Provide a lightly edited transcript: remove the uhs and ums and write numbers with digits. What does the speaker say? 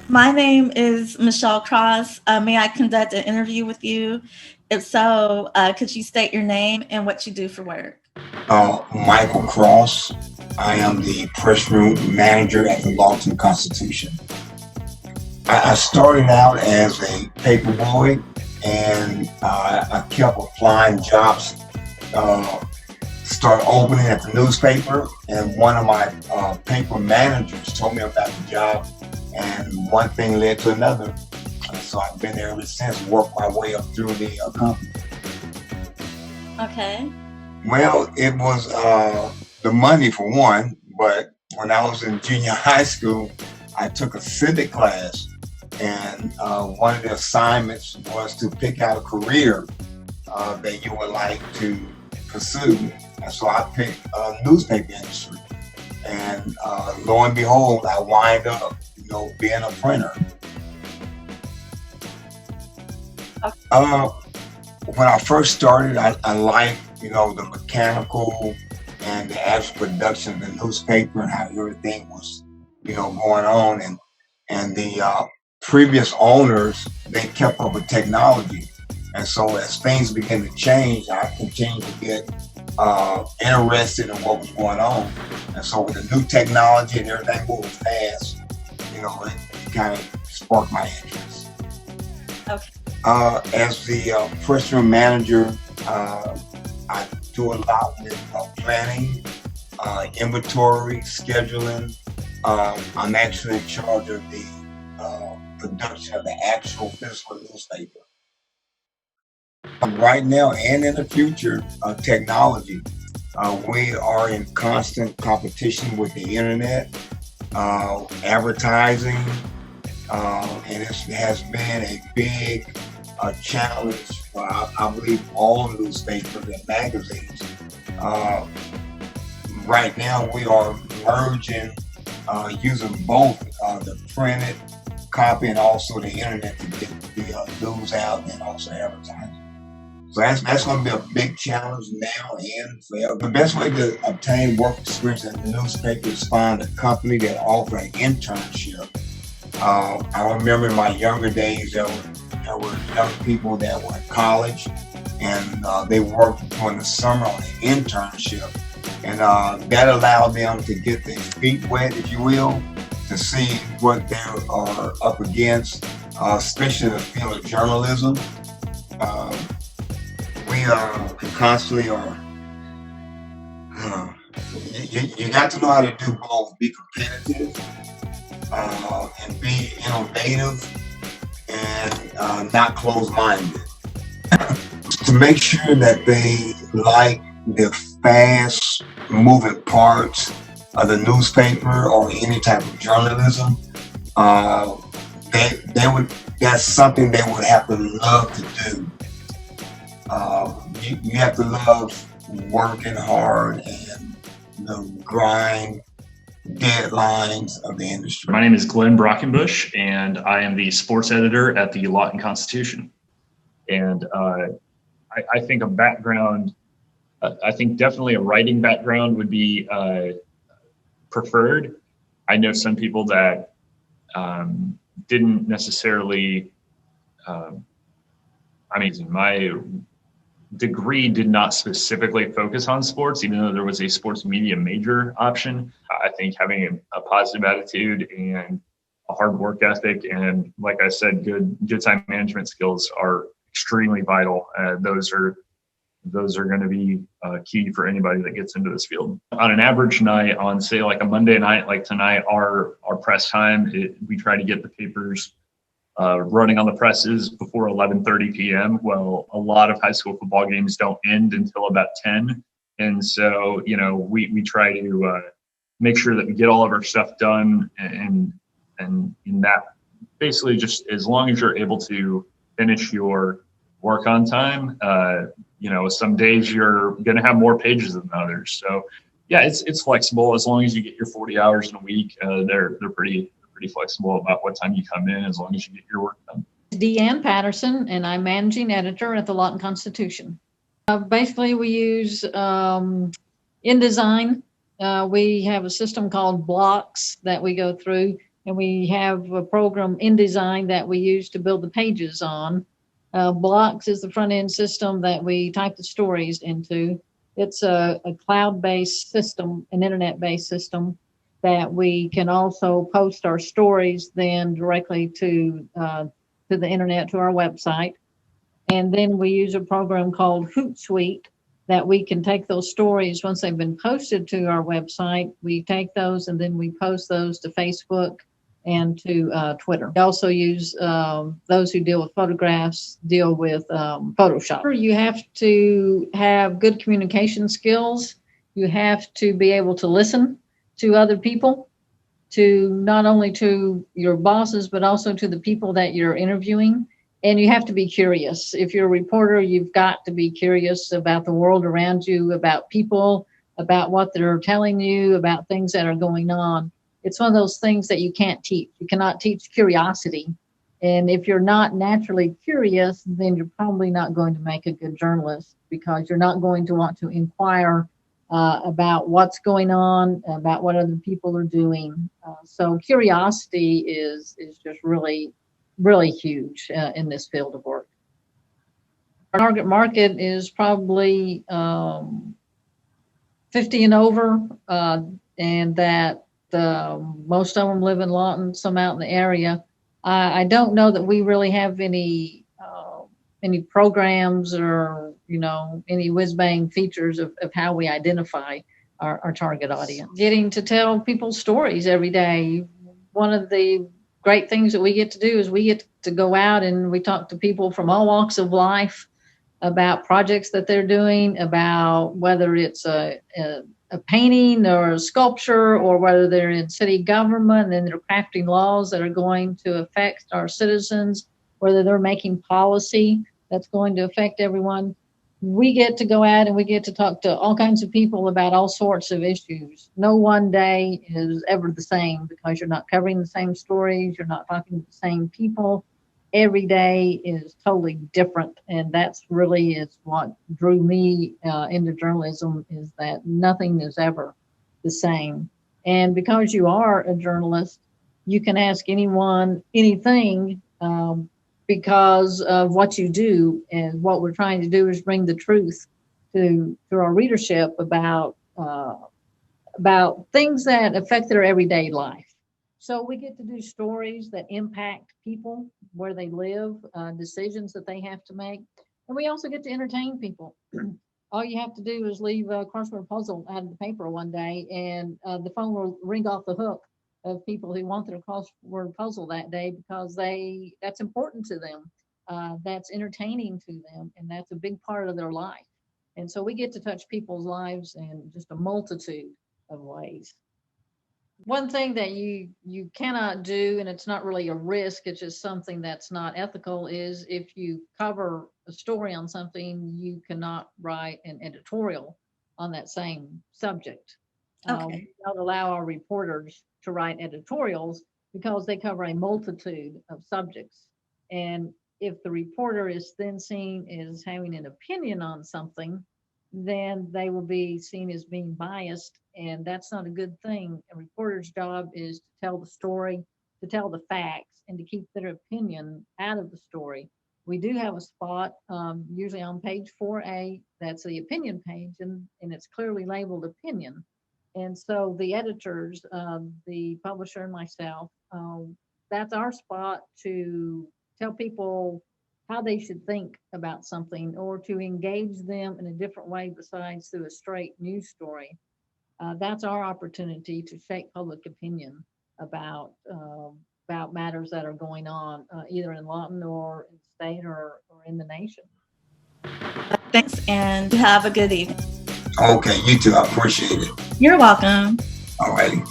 My name is Michelle Cross. May I conduct an interview with you? If so, could you state your name and what you do for work? Michael Cross. I am the press room manager at the Lawton Constitution. I started out as a paper boy, and I kept applying jobs. Started opening at the newspaper, and one of my paper managers told me about the job, and one thing led to another. So I've been there ever since, worked my way up through the company. Okay. Well, it was the money for one, but when I was in junior high school, I took a civic class, and one of the assignments was to pick out a career that you would like to pursue. And so I picked newspaper industry, and lo and behold, I wind up, being a printer. When I first started, I liked, the mechanical and the actual production of the newspaper and how everything was, going on. And the previous owners, they kept up with technology. And so as things began to change, I continued to get interested in what was going on. And so with the new technology and everything moving fast, it kind of sparked my interest. Okay. As the press room manager, I do a lot with planning, inventory, scheduling. I'm actually in charge of the production of the actual physical newspaper. Right now and in the future, technology. We are in constant competition with the internet, advertising, and it has been a big challenge for, I believe, all newspapers and magazines. Right now, we are merging, using both the printed copy and also the internet to get the news out and also advertising. So that's going to be a big challenge now and forever. The best way to obtain work experience in the newspaper is find a company that offers an internship. I remember in my younger days, there were young people that were in college, and they worked during the summer on an internship. And that allowed them to get their feet wet, if you will, to see what they are up against, especially in the field of journalism. We constantly are, you got to know how to do both, be competitive and be innovative and not close-minded. To make sure that they like the fast-moving parts of the newspaper or any type of journalism, that's something they would have to love to do. You have to love working hard and the grind, deadlines of the industry. My name is Glenn Brockenbush, and I am the sports editor at the Lawton Constitution. And I think a background, I think definitely a writing background would be preferred. I know some people that didn't necessarily, my degree did not specifically focus on sports, even though there was a sports media major option. I think having a positive attitude and a hard work ethic and, like I said, good time management skills are extremely vital. Those are going to be key for anybody that gets into this field. On an average night, on say like a Monday night like tonight, our press time, we try to get the papers running on the presses before 11:30 p.m. Well, a lot of high school football games don't end until about 10. And so, we try to make sure that we get all of our stuff done and in that basically just as long as you're able to finish your work on time, some days you're going to have more pages than others. So yeah, it's flexible as long as you get your 40 hours in a week. They're pretty flexible about what time you come in as long as you get your work done. DeAnne Patterson, and I'm managing editor at the Lawton Constitution. Basically, we use InDesign We have a system called Blocks that we go through, and we have a program InDesign that we use to build the pages on. Blocks is the front end system that we type the stories into. It's a cloud-based system, an internet-based system that we can also post our stories then directly to the internet, to our website. And then we use a program called Hootsuite that we can take those stories once they've been posted to our website. We take those and then we post those to Facebook and to Twitter. We also use those who deal with photographs, deal with Photoshop. You have to have good communication skills. You have to be able to listen to other people, to not only to your bosses, but also to the people that you're interviewing. And you have to be curious. If you're a reporter, you've got to be curious about the world around you, about people, about what they're telling you, about things that are going on. It's one of those things that you can't teach. You cannot teach curiosity. And if you're not naturally curious, then you're probably not going to make a good journalist, because you're not going to want to inquire about what's going on, about what other people are doing. So curiosity is just really huge in this field of work. Our target market is probably 50 and over, and that most of them live in Lawton, some out in the area. I don't know that we really have any programs or any whiz-bang features of how we identify our target audience. Getting to tell people stories every day. One of the great things that we get to do is we get to go out and we talk to people from all walks of life about projects that they're doing, about whether it's a painting or a sculpture, or whether they're in city government and they're crafting laws that are going to affect our citizens, whether they're making policy that's going to affect everyone. We get to go out and we get to talk to all kinds of people about all sorts of issues. No one day is ever the same, because you're not covering the same stories, you're not talking to the same people. Every day is totally different, and that's really is what drew me into journalism, is that nothing is ever the same. And because you are a journalist, you can ask anyone anything, because of what you do. And what we're trying to do is bring the truth to our readership about things that affect their everyday life. So we get to do stories that impact people where they live, decisions that they have to make. And we also get to entertain people. All you have to do is leave a crossword puzzle out of the paper one day, and the phone will ring off the hook of people who want their crossword puzzle that day, because that's important to them. That's entertaining to them, and that's a big part of their life. And so we get to touch people's lives in just a multitude of ways. One thing that you cannot do, and it's not really a risk, it's just something that's not ethical, is if you cover a story on something, you cannot write an editorial on that same subject. Okay. We don't allow our reporters to write editorials because they cover a multitude of subjects. And if the reporter is then seen as having an opinion on something, then they will be seen as being biased, and that's not a good thing. A reporter's job is to tell the story, to tell the facts, and to keep their opinion out of the story. We do have a spot, usually on page 4A, that's the opinion page, and it's clearly labeled opinion. And so the editors, the publisher and myself, that's our spot to tell people how they should think about something, or to engage them in a different way besides through a straight news story. That's our opportunity to shape public opinion about matters that are going on, either in Lawton or in the state or in the nation. Thanks, and have a good evening. Okay, you too. I appreciate it. You're welcome. All righty.